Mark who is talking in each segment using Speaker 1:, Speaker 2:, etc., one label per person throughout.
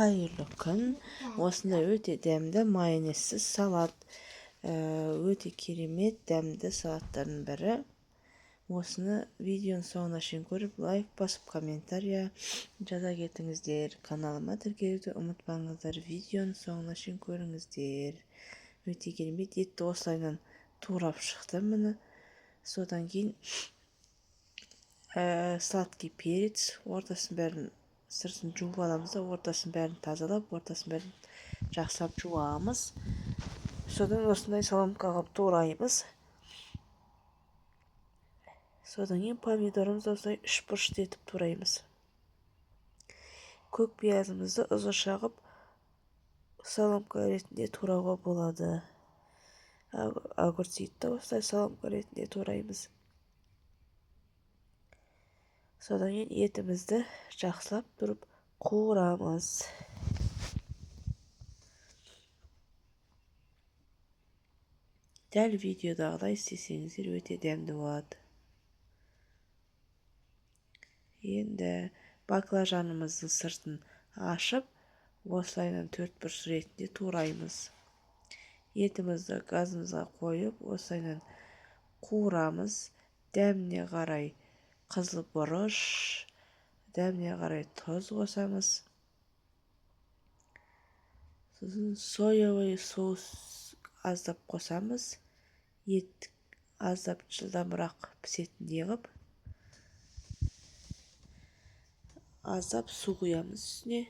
Speaker 1: Қайырлы күн. Осындай өте дәмді майонезсіз салат. Өте керемет дәмді салаттардың бірі. Осыны видеоның соңына шейін көріп, лайк басып, комментария жаза кетіңіздер. Каналыма тіркелуді ұмытпаңыздар. Видеоның соңына шейін көріңіздер. Өте керемет етті осылайынан турап шықты міне. Содан кейін сладкий перец, ортасын бәрін сыртын жуып аламыз да, ортасын бәрін тазалап, ортасын бәрін жақсылап жуамыз. Содан осындай соломкаға тураймыз. Содан кейін помидорымызды осылай үш бұрышты етіп тураймыз. Көк пиязымызды ұзынша қылып соломка ретінде турауға болады. Огурцты осылай соломка ретінде тураймыз. Содан кейін етімізді жақсылап тұрып қуырамыз. Дәл видеодағыдай істесеңіздер өте дәмді болады. Енді баклажанымыздың сыртын ашып, осылайынан төрт бұрыш ретінде тураймыз. Етімізді газымызға қойып, осылайынан қуырамыз. Дәміне қарай қызыл бұрыш, дәміне қарай тұз қосамыз. Сосын соевый соус аздап қосамыз. Ет аздап жылдамырақ пісетіндей қылып, аздап су құямыз үстіне.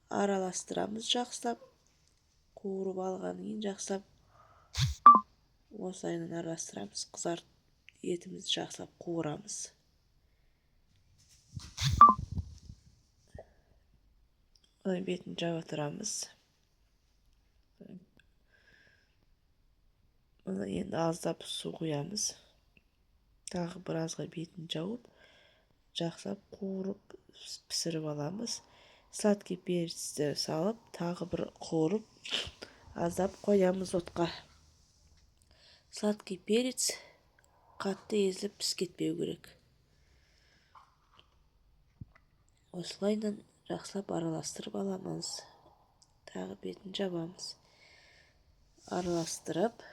Speaker 1: Араластырамыз жақсылап. Қуырып алғаннан кейін жақсылап осылайынан араластырамыз. Етімізді жақсылап қуырамыз. Бетін жаба тұрамыз. Енді аздап су құямыз. Тағы біразға бетін жауып, жақсылап қуырып пісіріп аламыз. Сладкий перцті салып, тағы бір қуырып, аздап қоямыз отқа. Сладкий перец қатты езіліп піскетпеу керек. Осылайынан жақсылап араластырып аламыз. Тағы бетін жабамыз. Араластырып,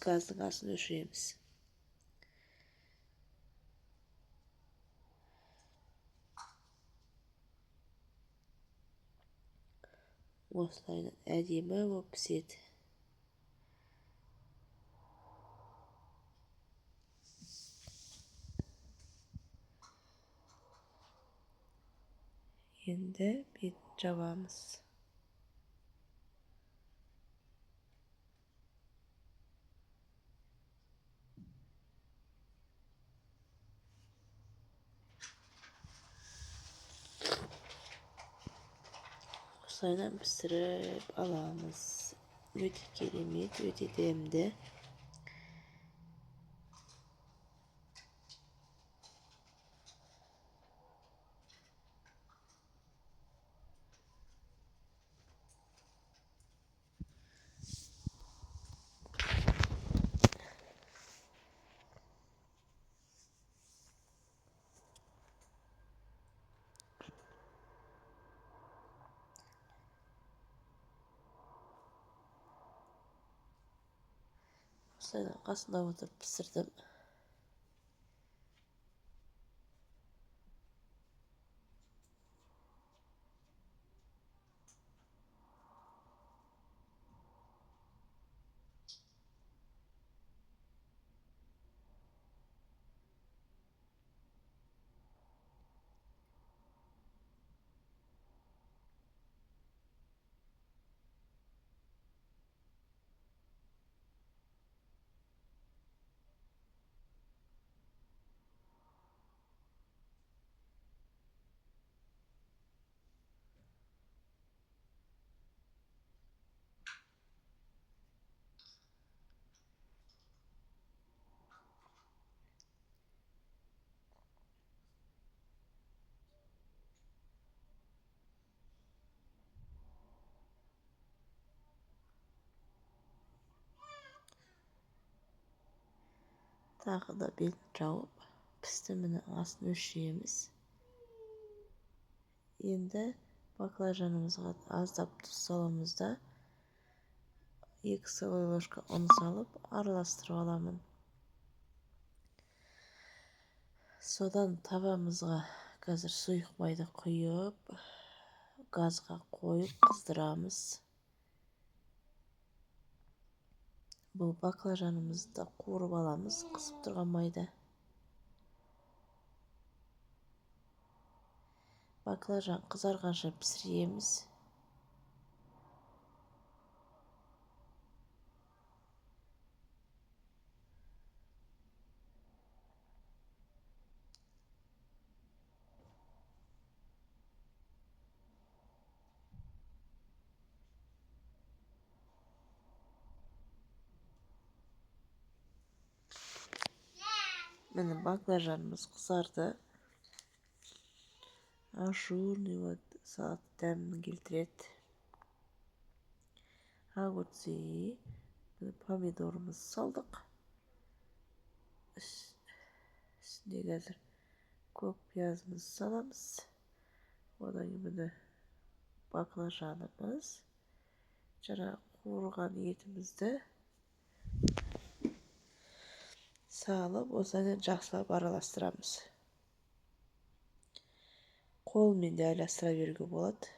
Speaker 1: газдың асын өшіреміз. Осылайынан әдемі болып піседі. Енді бетін жабамыз. Осылайынан пісіріп аламыз. Өте керемет, өте дәмді. Осылайынан қасында отырып пісірдім. Тағы да бетін жауып, пісті міне асын өшіреміз. Енді баклажанымызға аздап тұз саламыз да 2 столовый ложка ұн салып араластырып аламын. Содан табамызға қазір сұйық майды құйып, газға қойып қыздырамыз. Бұл баклажанымызды қуырып аламыз қысып тұрған майда. Баклажан қызарғанша пісіреміз. Міне баклажанымыз қызарды. Ажурный салат дәмін келтіреді. Огурцы, помидорымыз салдық. Үстіне қазір көк пиязымыз саламыз. Одан кейін баклажанымыз, жаңа қуырған етімізді салып, осыдан жақсылап араластырамыз. Қолмен де айластыра беруге болады.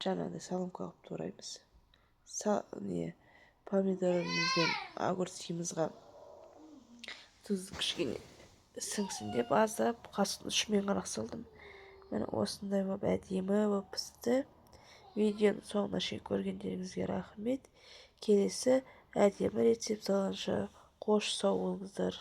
Speaker 1: Жаңағыдай салымқа қылып тураймыз. Помидорымыз бен огурцымызға тұз кішкене сіңсін деп аздап қасықтың ұшымен ғана салдым. Міне осындай болып әдемі болып пісті. Видеоны соңына шейін көргендеріңізге рахмет. Келесі әдемі рецепт алғанша қош сау болыңыздар.